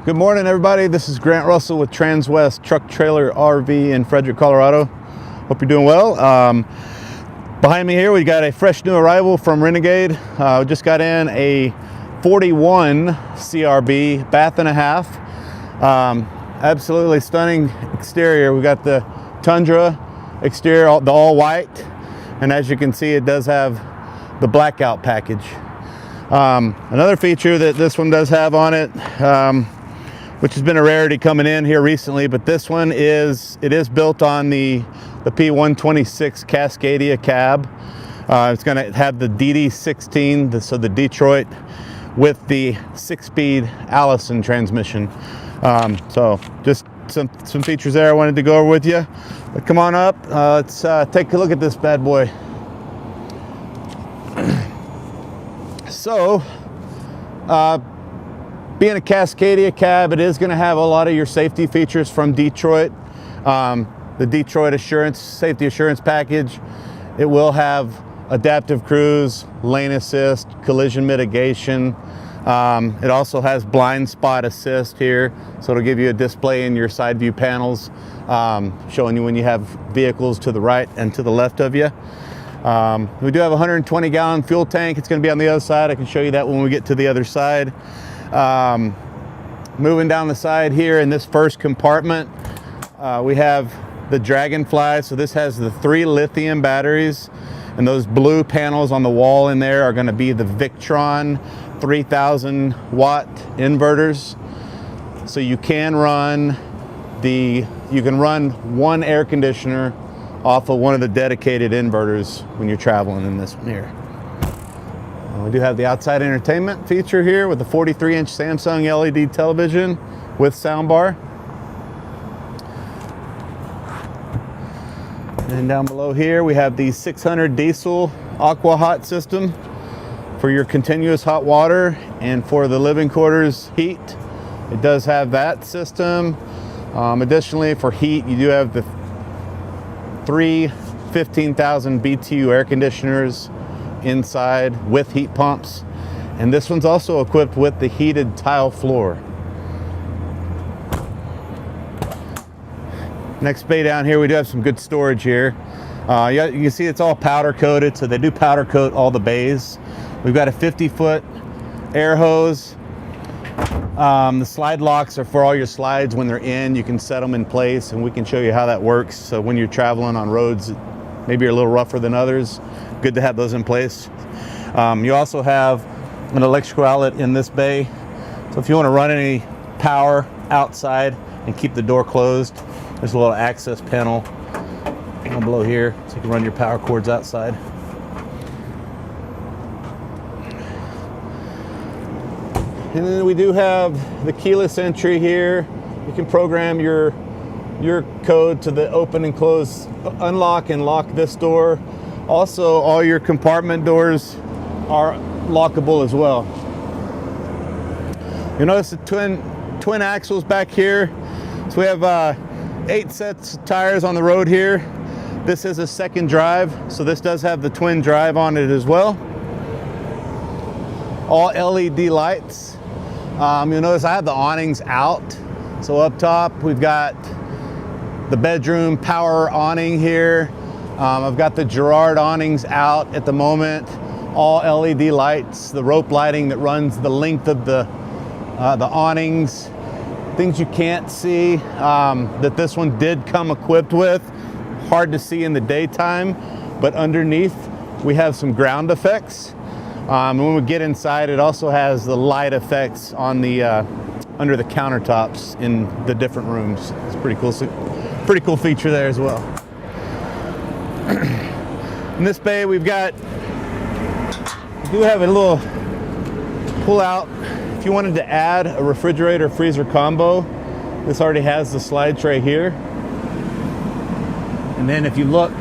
Good morning, everybody. This is Grant Russell with Transwest Truck Trailer RV in Frederick, Colorado. Hope you're doing well. Behind me here, we got a fresh new arrival from Renegade. We just got in a 41 CRV, bath and a half. Absolutely stunning exterior. We got the Tundra exterior, the all white, and as you can see, it does have the blackout package. Another feature that this one does have on it, which has been a rarity coming in here recently, but this one is built on the P126 Cascadia cab. It's going to have the DD16, so the Detroit, with the 6-speed Allison transmission. So just some features there I wanted to go over with you. But come on up, let's take a look at this bad boy. So, being a Cascadia cab, it is going to have a lot of your safety features from Detroit. The Detroit safety assurance package. It will have adaptive cruise, lane assist, collision mitigation. It also has blind spot assist here, so it'll give you a display in your side view panels, showing you when you have vehicles to the right and to the left of you. We do have a 120-gallon fuel tank. It's going to be on the other side. I can show you that when we get to the other side. Moving down the side here in this first compartment, we have the Dragonfly. So this has the 3 lithium batteries, and those blue panels on the wall in there are going to be the Victron 3000 watt inverters. So you can run one air conditioner off of one of the dedicated inverters when you're traveling in this one here. We do have the outside entertainment feature here with the 43-inch Samsung LED television with soundbar. And down below here we have the 600 diesel aqua hot system for your continuous hot water and for the living quarters heat. It does have that system. Additionally, for heat, you do have the 3 15,000 BTU air conditioners inside with heat pumps, and this one's also equipped with the heated tile floor. Next bay down here, we do have some good storage here. You can see it's all powder coated, so they do powder coat all the bays. We've got a 50-foot air hose. The slide locks are for all your slides. When they're in, you can set them in place, and we can show you how that works. So when you're traveling on roads maybe you're a little rougher than others, good to have those in place. You also have an electrical outlet in this bay, so if you want to run any power outside and keep the door closed, there's a little access panel down below here, so you can run your power cords outside. And then we do have the keyless entry here. You can program your code to the open and close, unlock and lock this door. Also, all your compartment doors are lockable as well. You notice the twin axles back here. So we have 8 sets of tires on the road here. This is a second drive, so this does have the twin drive on it as well. All LED lights. You'll notice I have the awnings out. So up top, we've got the bedroom power awning here. I've got the Girard awnings out at the moment. All LED lights, the rope lighting that runs the length of the awnings. Things you can't see that this one did come equipped with. Hard to see in the daytime, but underneath we have some ground effects. When we get inside, it also has the light effects on the under the countertops in the different rooms. It's pretty cool feature there as well. In this bay, we do have a little pull out. If you wanted to add a refrigerator freezer combo, this already has the slide tray here. And then if you look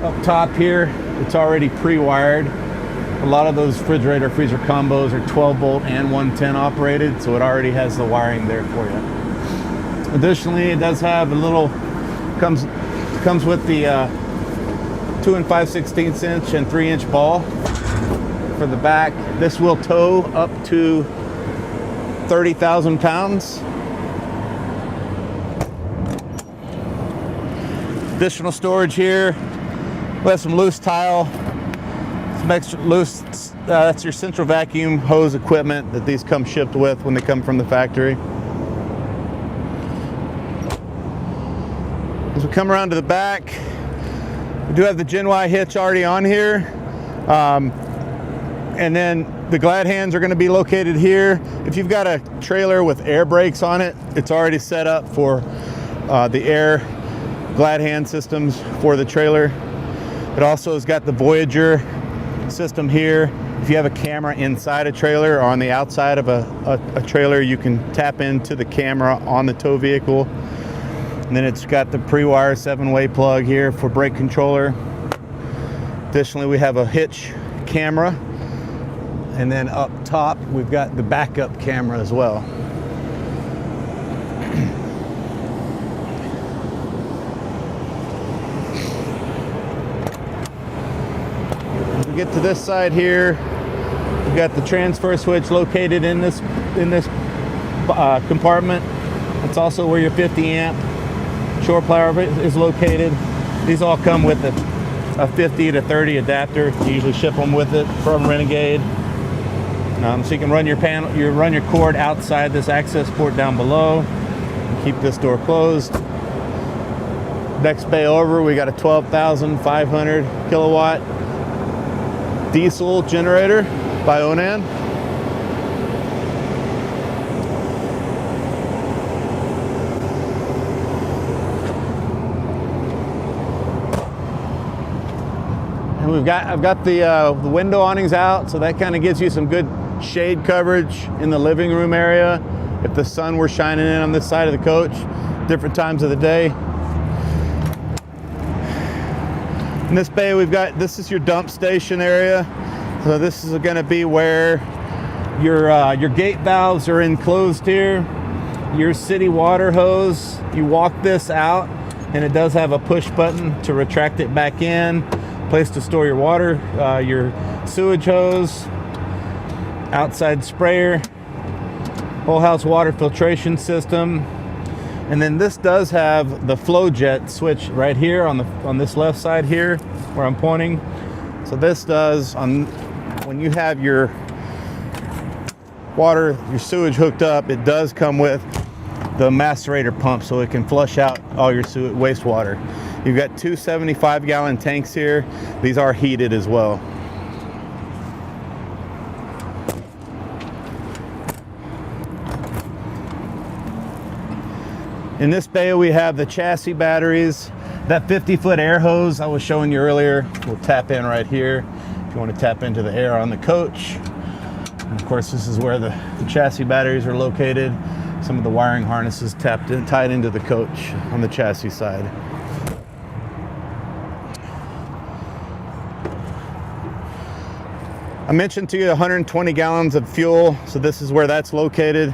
up top here, it's already pre-wired. A lot of those refrigerator freezer combos are 12 volt and 110 operated, so it already has the wiring there for you. Additionally, it does have a little, comes with the 2 5/16 inch and 3 inch ball for the back. This will tow up to 30,000 pounds. Additional storage here. We have some loose tile, some extra loose, that's your central vacuum hose equipment that these come shipped with when they come from the factory. As we come around to the back, we do have the Gen Y hitch already on here. And then the glad hands are going to be located here. If you've got a trailer with air brakes on it, it's already set up for the air glad hand systems for the trailer. It also has got the Voyager system here. If you have a camera inside a trailer or on the outside of a trailer, you can tap into the camera on the tow vehicle. And then it's got the pre-wire 7-way plug here for brake controller. Additionally, we have a hitch camera. And then up top, we've got the backup camera as well. As we get to this side here, we've got the transfer switch located in this compartment. It's also where your 50 amp shore plow is located. These all come with a 50 to 30 adapter. You usually ship them with it from Renegade. So you can run your panel, run your cord outside this access port down below. Keep this door closed. Next bay over, we got a 12,500 kilowatt diesel generator by Onan. And I've got the window awnings out, so that kind of gives you some good shade coverage in the living room area if the sun were shining in on this side of the coach, different times of the day. In this bay, this is your dump station area. So this is going to be where your gate valves are enclosed here. Your city water hose, you walk this out, and it does have a push button to retract it back in. Place to store your water, your sewage hose, outside sprayer, whole house water filtration system. And then this does have the flow jet switch right here on this left side here where I'm pointing. So this does, when you have your water, your sewage hooked up, it does come with the macerator pump so it can flush out all your wastewater. You've got two 75-gallon tanks here. These are heated as well. In this bay, we have the chassis batteries. That 50-foot air hose I was showing you earlier will tap in right here if you want to tap into the air on the coach. And of course, this is where the chassis batteries are located. Some of the wiring harnesses tied into the coach on the chassis side. I mentioned to you 120 gallons of fuel, so this is where that's located.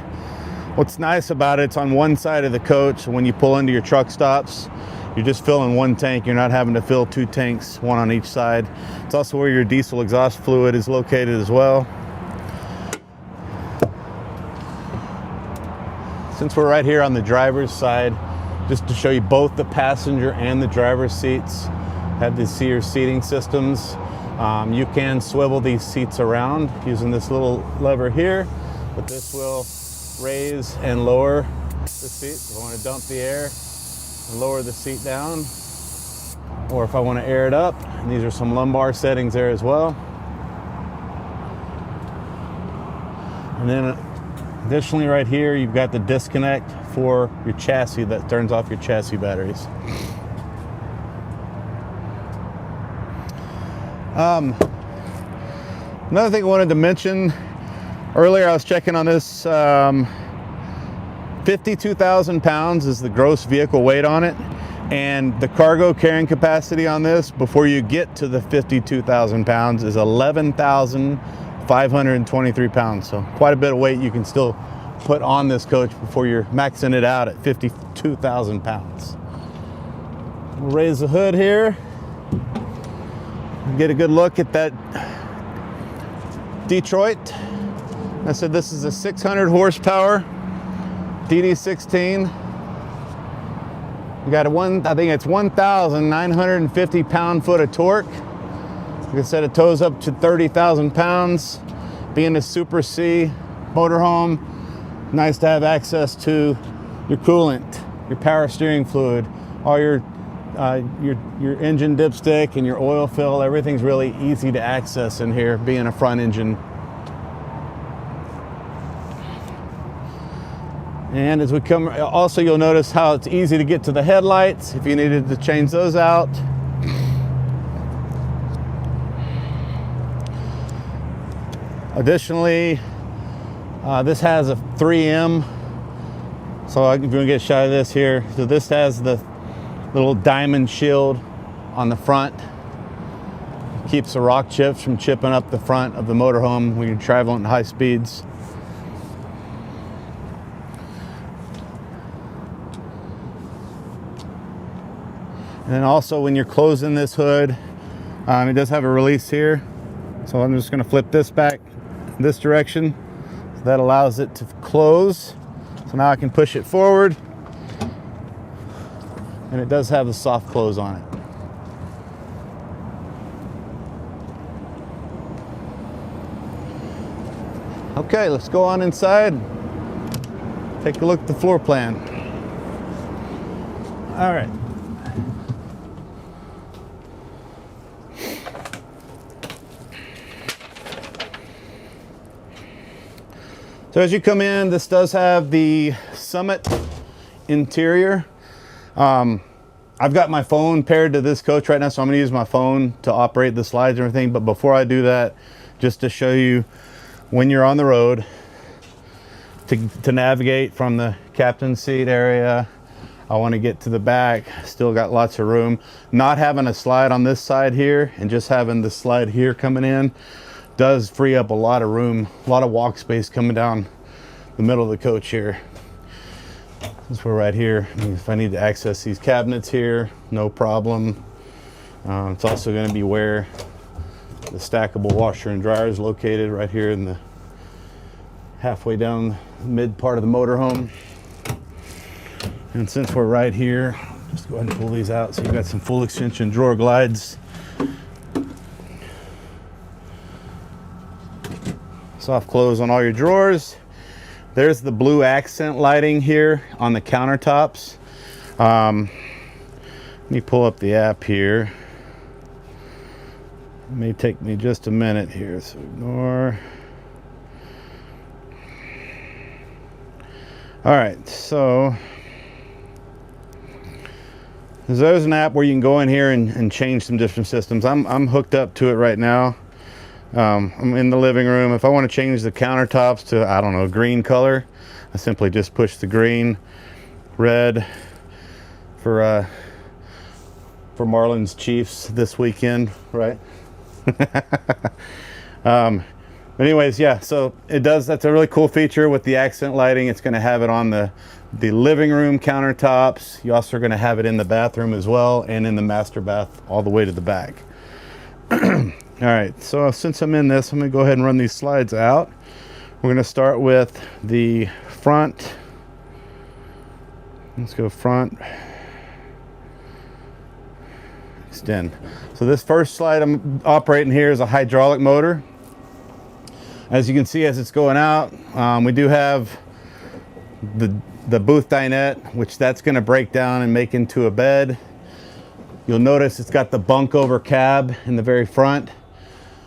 What's nice about it, it's on one side of the coach, so when you pull into your truck stops, you're just filling one tank. You're not having to fill two tanks, one on each side. It's also where your diesel exhaust fluid is located as well. Since we're right here on the driver's side, just to show you both the passenger and the driver's seats have these Sears seating systems. You can swivel these seats around using this little lever here, but this will raise and lower the seat. If I want to dump the air and lower the seat down, or if I want to air it up, and these are some lumbar settings there as well. And then additionally right here, you've got the disconnect for your chassis that turns off your chassis batteries. Another thing I wanted to mention, earlier I was checking on this, 52,000 pounds is the gross vehicle weight on it, and the cargo carrying capacity on this before you get to the 52,000 pounds is 11,523 pounds. So quite a bit of weight you can still put on this coach before you're maxing it out at 52,000 pounds. We'll raise the hood here. Get a good look at that Detroit I said this is a 600 horsepower DD16. We got I think it's 1,950 pound-foot of torque. Like I said, it tows up to 30,000 pounds. Being a Super C motorhome, nice to have access to your coolant, your power steering fluid, all your engine dipstick and your oil fill. Everything's really easy to access in here, being a front engine. And as we come, also you'll notice how it's easy to get to the headlights if you needed to change those out. Additionally, this has a 3M. So if you want to get a shot of this here, so this has the little diamond shield on the front. Keeps the rock chips from chipping up the front of the motorhome when you're traveling at high speeds. And then also when you're closing this hood, it does have a release here. So I'm just going to flip this back this direction. So that allows it to close. So now I can push it forward. And it does have a soft close on it. Okay, let's go on inside. Take a look at the floor plan. All right. So as you come in, this does have the Summit interior. I've got my phone paired to this coach right now, so I'm gonna use my phone to operate the slides and everything. But before I do that, just to show you when you're on the road, to navigate from the captain's seat area, I wanna get to the back, still got lots of room. Not having a slide on this side here and just having the slide here coming in does free up a lot of room, a lot of walk space coming down the middle of the coach here. Since we're right here, if I need to access these cabinets here, no problem. It's also going to be where the stackable washer and dryer is located, right here in the halfway down the mid part of the motorhome. And since we're right here, just go ahead and pull these out. So you've got some full extension drawer glides. Soft close on all your drawers. There's the blue accent lighting here on the countertops. Let me pull up the app here. It may take me just a minute here, so ignore. All right, so there's an app where you can go in here and change some different systems. I'm hooked up to it right now. I'm in the living room. If I want to change the countertops to, I don't know, green color, I simply just push the green. Red for Marlins Chiefs this weekend, right? But anyways, yeah, so it does, that's a really cool feature with the accent lighting. It's going to have it on the living room countertops. You also are going to have it in the bathroom as well, and in the master bath all the way to the back. All right, so since I'm in this, I'm going to go ahead and run these slides out. We're going to start with the front. Let's go front. Extend. So this first slide I'm operating here is a hydraulic motor. As you can see, as it's going out, we do have the booth dinette, which that's going to break down and make into a bed. You'll notice it's got the bunk over cab in the very front.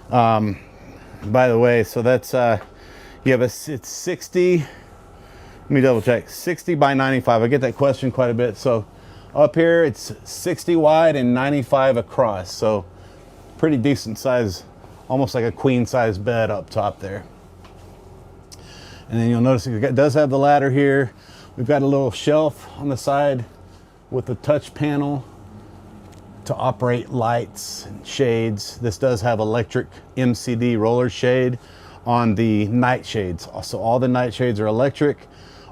By the way, so that's you have it's 60, let me double check, 60 by 95. I get that question quite a bit. So up here it's 60 wide and 95 across, so pretty decent size, almost like a queen size bed up top there. And then you'll notice it does have the ladder here. We've got a little shelf on the side with a touch panel to operate lights and shades. This does have electric MCD roller shade on the night shades. So all the night shades are electric.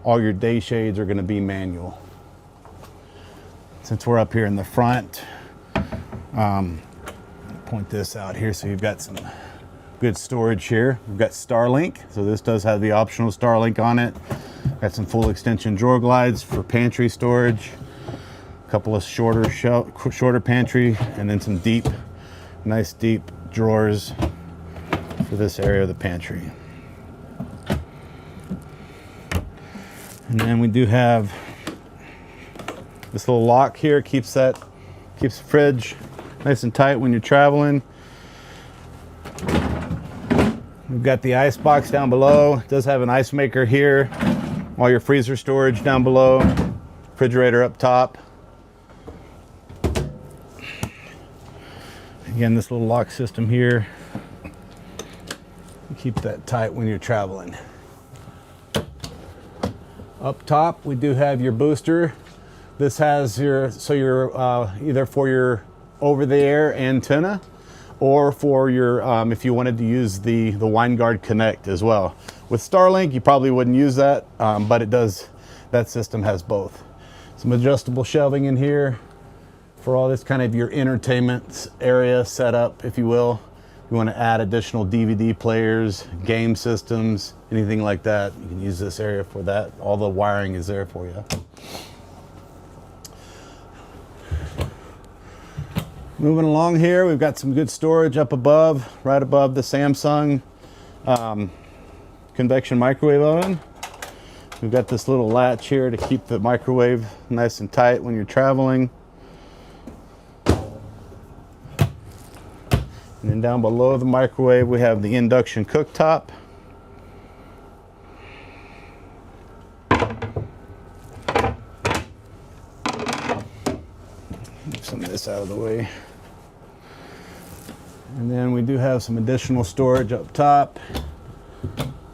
All your day shades are going to be manual. Since we're up here in the front, point this out here so you've got some Good storage here. We've got Starlink, so this does have the optional Starlink on it. Got some full extension drawer glides for pantry storage. A couple of shorter pantry, and then some deep, nice deep drawers for this area of the pantry. And then we do have this little lock here, keeps the fridge nice and tight when you're traveling. We've got the ice box down below. It does have an ice maker here. All your freezer storage down below. Refrigerator up top. Again, this little lock system here. Keep that tight when you're traveling. Up top, we do have your booster. This has your, either for your over-the-air antenna, or for your, if you wanted to use the WineGuard Connect as well. With Starlink, you probably wouldn't use that, but it does, that system has both. Some adjustable shelving in here for all this kind of your entertainment area setup, if you will. You want to add additional DVD players, game systems, anything like that, you can use this area for that. All the wiring is there for you. Moving along here, we've got some good storage up above, right above the Samsung convection microwave oven. We've got this little latch here to keep the microwave nice and tight when you're traveling. And then down below the microwave, we have the induction cooktop. Move some of this out of the way. And then we do have some additional storage up top.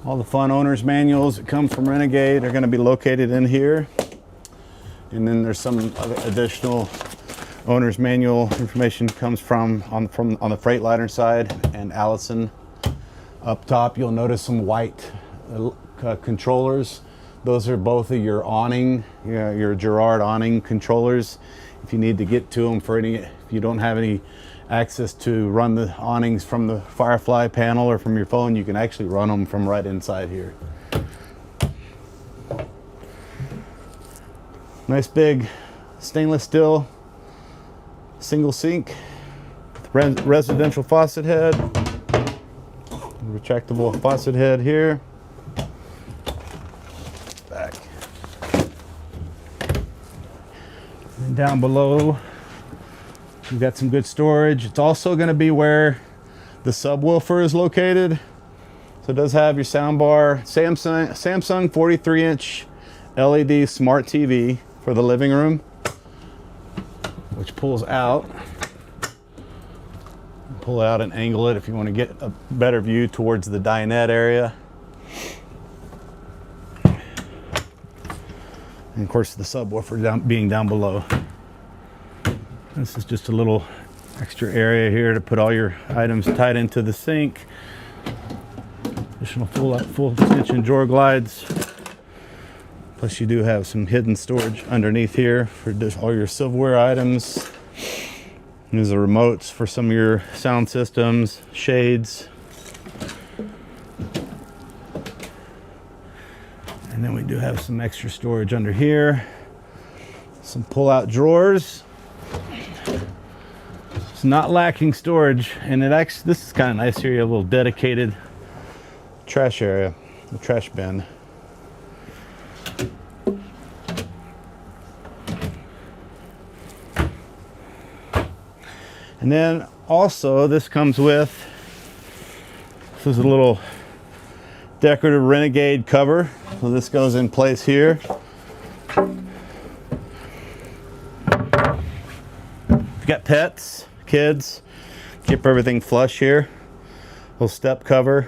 All the fun owner's manuals that come from Renegade are going to be located in here. And then there's some additional owner's manual information comes from on the Freightliner side and Allison. Up top, you'll notice some white controllers. Those are both of your awning, your Girard awning controllers. If you need to get to them for any, if you don't have any access to run the awnings from the Firefly panel or from your phone, you can actually run them from right inside here. Nice big stainless steel single sink, residential faucet head, retractable faucet head here. Back. And down below, we've got some good storage. It's also going to be where the subwoofer is located. So it does have your sound bar, Samsung 43-inch LED smart TV for the living room, which pulls out. Pull out and angle it if you want to get a better view towards the dinette area. And of course the subwoofer being down below. This is just a little extra area here to put all your items tied into the sink. Additional full extension drawer glides. Plus you do have some hidden storage underneath here for all your silverware items. There's the remotes for some of your sound systems, shades. And then we do have some extra storage under here. Some pull-out drawers. It's not lacking storage, and it actually, this is kind of nice here. You have a little dedicated trash area, the trash bin. And then also this comes with, this is a little decorative Renegade cover. So this goes in place here. If you got pets, kids, keep everything flush here. Little step cover.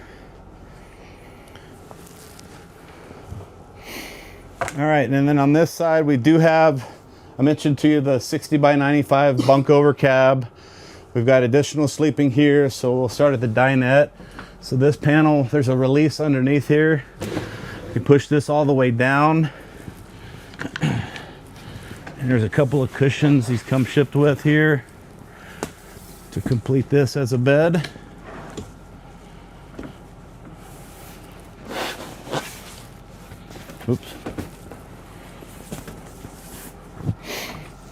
All right, and then on this side we do have, I mentioned to you the 60 by 95 bunk over cab. We've got additional sleeping here, so we'll start at the dinette. So this panel, there's a release underneath here. You push this all the way down. And there's a couple of cushions these come shipped with here to complete this as a bed. Oops.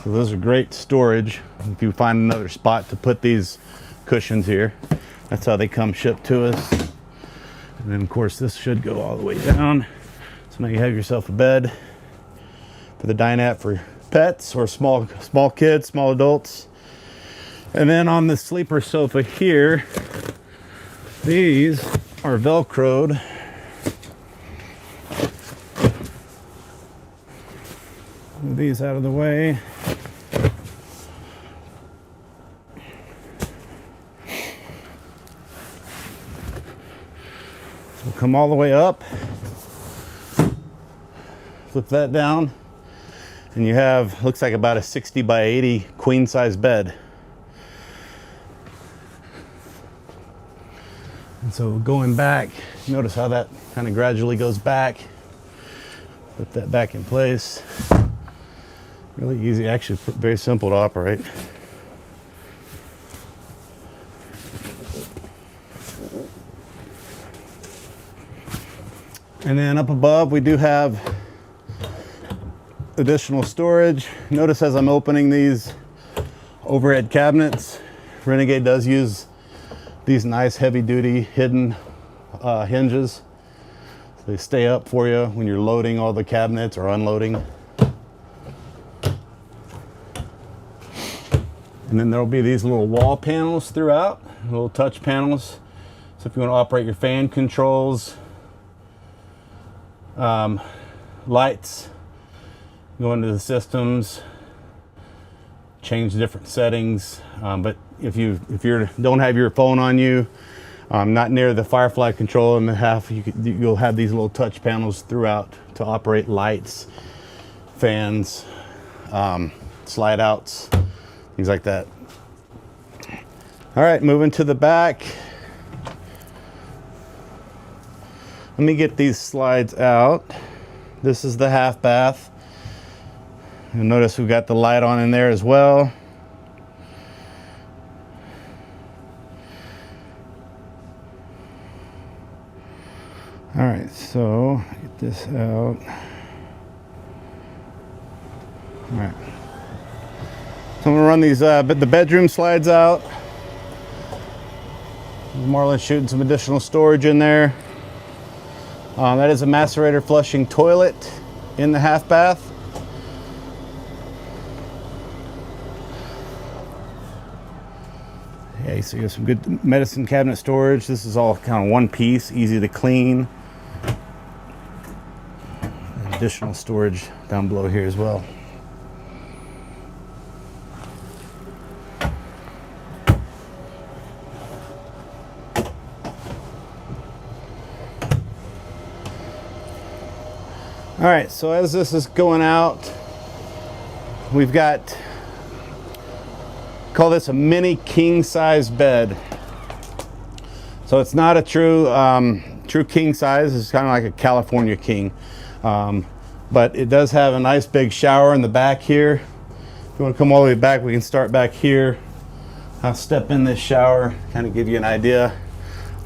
So those are great storage. If you find another spot to put these cushions here, that's how they come shipped to us. And then of course this should go all the way down. So now you have yourself a bed for the dinette for pets or small kids, small adults. And then on the sleeper sofa here, these are Velcroed. Move these out of the way. So we'll come all the way up, flip that down, and you have, looks like about a 60 by 80 queen size bed. And so going back, notice how that kind of gradually goes back. Put that back in place. Really easy, actually very simple to operate. And then up above we do have additional storage. Notice as I'm opening these overhead cabinets, Renegade does use these nice heavy duty hidden hinges. So they stay up for you when you're loading all the cabinets or unloading. And then there'll be these little wall panels throughout, little touch panels. So if you want to operate your fan controls, lights, go into the systems, change different settings. But if you don't have your phone on you, not near the Firefly control in the half, you'll have these little touch panels throughout to operate lights, fans, slide outs, things like that. All right, moving to the back. Let me get these slides out. This is the half bath. You'll notice we've got the light on in there as well. All right, so get this out. All right. So I'm gonna run these, the bedroom slides out. Marlon's shooting some additional storage in there. That is a macerator flushing toilet in the half bath. Yeah, so you have some good medicine cabinet storage. This is all kind of one piece, easy to clean. Additional storage down below here as well. All right, so as this is going out, we've got, call this a mini king size bed. So it's not a true king size. It's kind of like a California king. But it does have a nice big shower in the back here. If you want to come all the way back, we can start back here. I'll step in this shower, kind of give you an idea.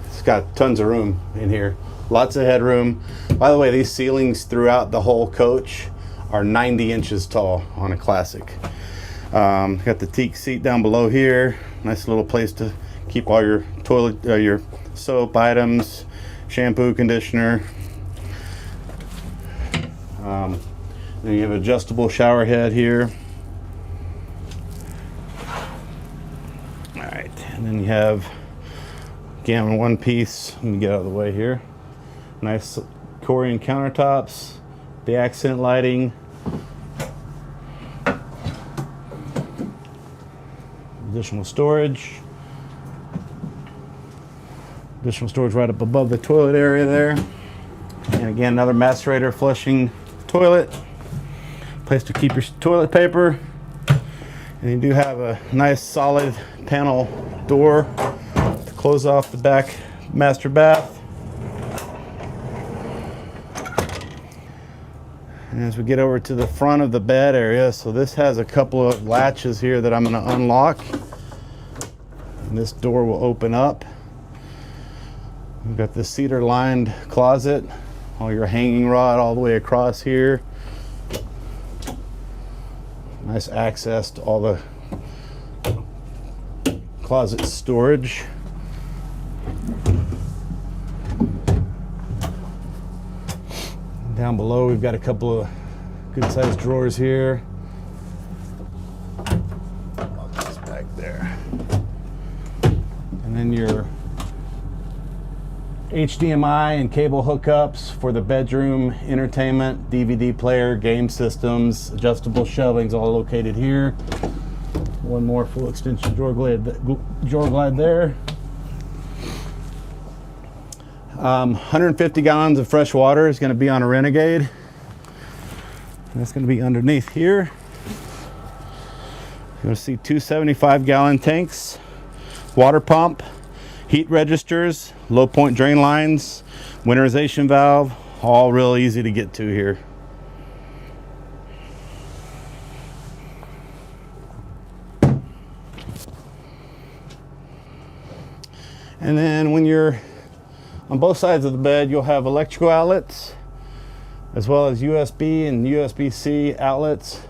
It's got tons of room in here. Lots of headroom. By the way, these ceilings throughout the whole coach are 90 inches tall on a Classic. Got the teak seat down below here. Nice little place to keep all your toilet, your soap items, shampoo, conditioner. Then you have adjustable shower head here. All right, and then you have, again, one piece. Let me get out of the way here. Nice Corian countertops, the accent lighting. Additional storage. Additional storage right up above the toilet area there. And again, another macerator flushing toilet. Place to keep your toilet paper. And you do have a nice solid panel door to close off the back master bath. And as we get over to the front of the bed area, so this has a couple of latches here that I'm going to unlock. And this door will open up. We've got the cedar lined closet. all your hanging rod all the way across here. Nice access to all the closet storage. Down below we've got a couple of good sized drawers here. This back there. And then your HDMI and cable hookups for the bedroom, entertainment, DVD player, game systems, adjustable shelvings all located here. One more full extension drawer glide there. 150 gallons of fresh water is going to be on a Renegade. And that's going to be underneath here. You're going to see two 75-gallon tanks, water pump, heat registers, low point drain lines, winterization valve, all real easy to get to here. And then when you're on both sides of the bed, you'll have electrical outlets as well as USB and USB-C outlets.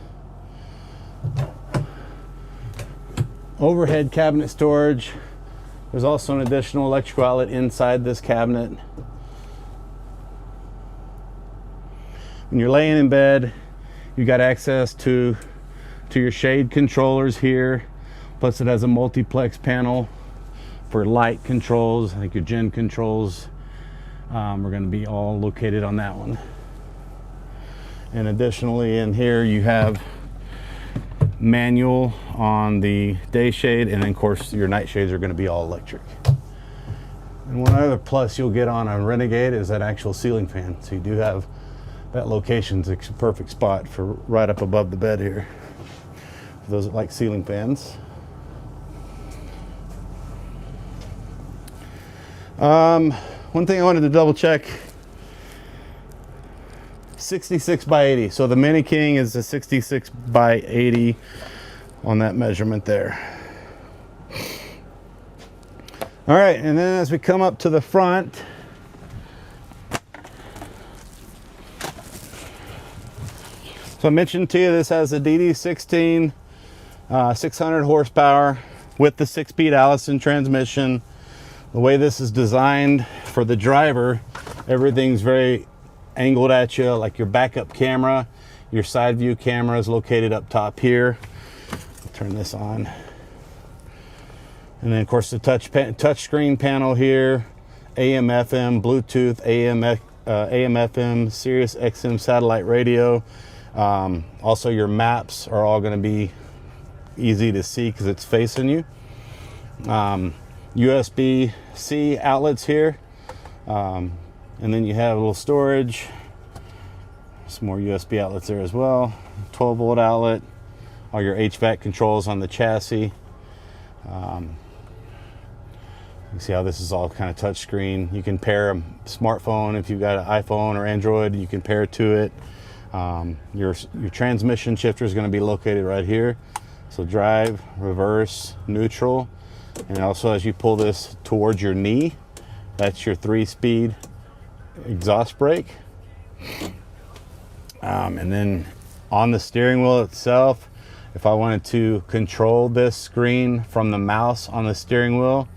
Overhead cabinet storage. There's also an additional electrical outlet inside this cabinet. When you're laying in bed, you've got access to your shade controllers here. Plus it has a multiplex panel for light controls. I think your gen controls are going to be all located on that one. And additionally in here you have manual on the day shade, and then of course your night shades are going to be all electric. And one other plus you'll get on a Renegade is that actual ceiling fan. So you do have that location's a perfect spot for right up above the bed here. For those that like ceiling fans. One thing I wanted to double check, 66 by 80. So the Mini King is a 66 by 80 on that measurement there. All right, and then as we come up to the front, so I mentioned to you this has a DD16 600 horsepower with the 6-speed Allison transmission. The way this is designed for the driver, everything's very angled at you, like your backup camera. Your side view camera is located up top here. I'll turn this on. And then of course the touch screen panel here, AM, FM, Bluetooth, AM, FM, Sirius XM satellite radio. Also your maps are all going to be easy to see because it's facing you. USB-C outlets here, and then you have a little storage, some more USB outlets there as well, 12-volt outlet, all your HVAC controls on the chassis. You can see how this is all kind of touch screen. You can pair a smartphone if you've got an iPhone or Android, you can pair it to it. Your transmission shifter is going to be located right here. So drive, reverse, neutral. And also as you pull this towards your knee, that's your 3-speed exhaust brake. And then on the steering wheel itself, if I wanted to control this screen from the mouse on the steering wheel,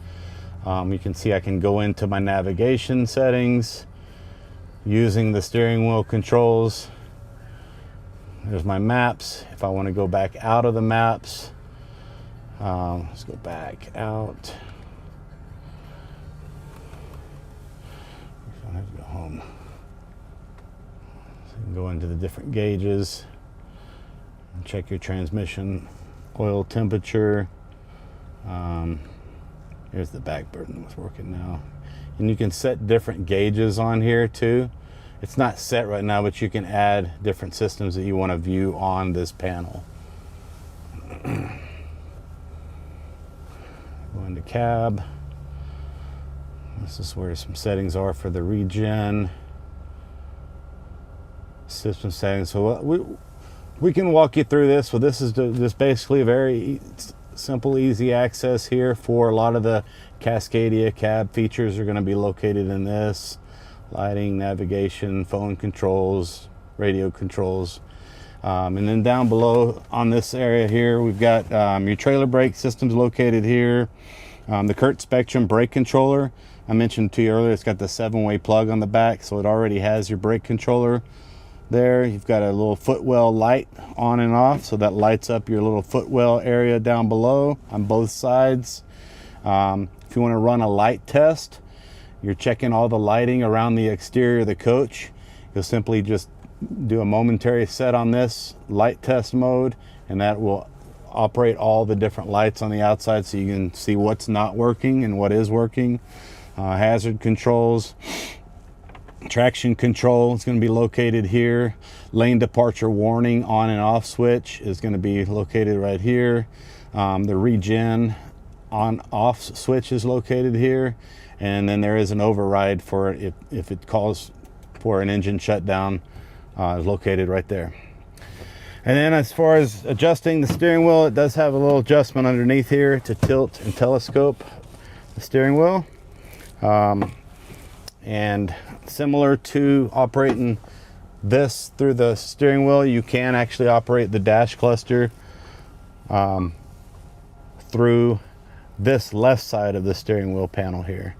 you can see I can go into my navigation settings using the steering wheel controls. There's my maps. If I want to go back out of the maps, let's go back out. I have to go home. So you can go into the different gauges and check your transmission oil temperature. Here's the back burner that's working now. And you can set different gauges on here too. It's not set right now, but you can add different systems that you want to view on this panel. Go into cab. This is where some settings are for the regen. System settings. So we can walk you through this. So this is just basically a very simple, easy access here for a lot of the Cascadia cab features are going to be located in this. lighting, navigation, phone controls, radio controls. And then down below on this area here, we've got your trailer brake systems located here. The Kurt Spectrum brake controller, I mentioned to you earlier, it's got the 7-way plug on the back, so it already has your brake controller there. You've got a little footwell light on and off, so that lights up your little footwell area down below on both sides. If you want to run a light test, you're checking all the lighting around the exterior of the coach, you'll simply just do a momentary set on this light test mode, and that will operate all the different lights on the outside so you can see what's not working and what is working. Hazard controls, traction control is going to be located here. Lane departure warning on and off switch is going to be located right here. The regen on off switch is located here, and then there is an override for it if it calls for an engine shutdown, is located right there. And then as far as adjusting the steering wheel, it does have a little adjustment underneath here to tilt and telescope the steering wheel. And similar to operating this through the steering wheel, you can actually operate the dash cluster through this left side of the steering wheel panel here.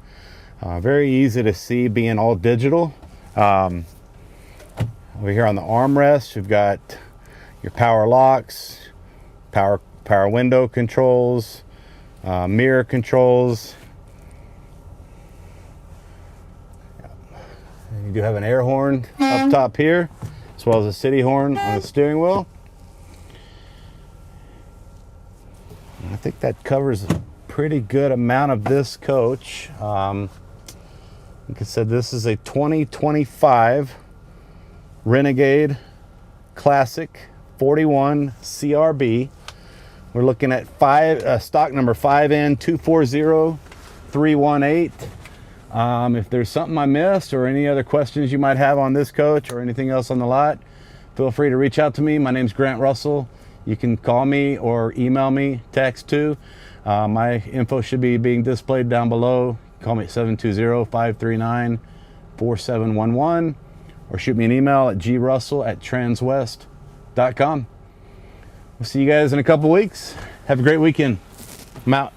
Very easy to see, being all digital. Over here on the armrest, you've got your power locks, power window controls, mirror controls. And you do have an air horn up top here, as well as a city horn on the steering wheel. And I think that covers a pretty good amount of this coach. Like I said, this is a 2025 Renegade Classic 41 CRV. We're looking at stock number 5N240318. If there's something I missed or any other questions you might have on this coach or anything else on the lot, feel free to reach out to me. My name's Grant Russell. You can call me or email me, text too. My info should be being displayed down below. Call me at 720-539-4711 or shoot me an email at grussell@transwest.com. We'll see you guys in a couple weeks. Have a great weekend. I'm out.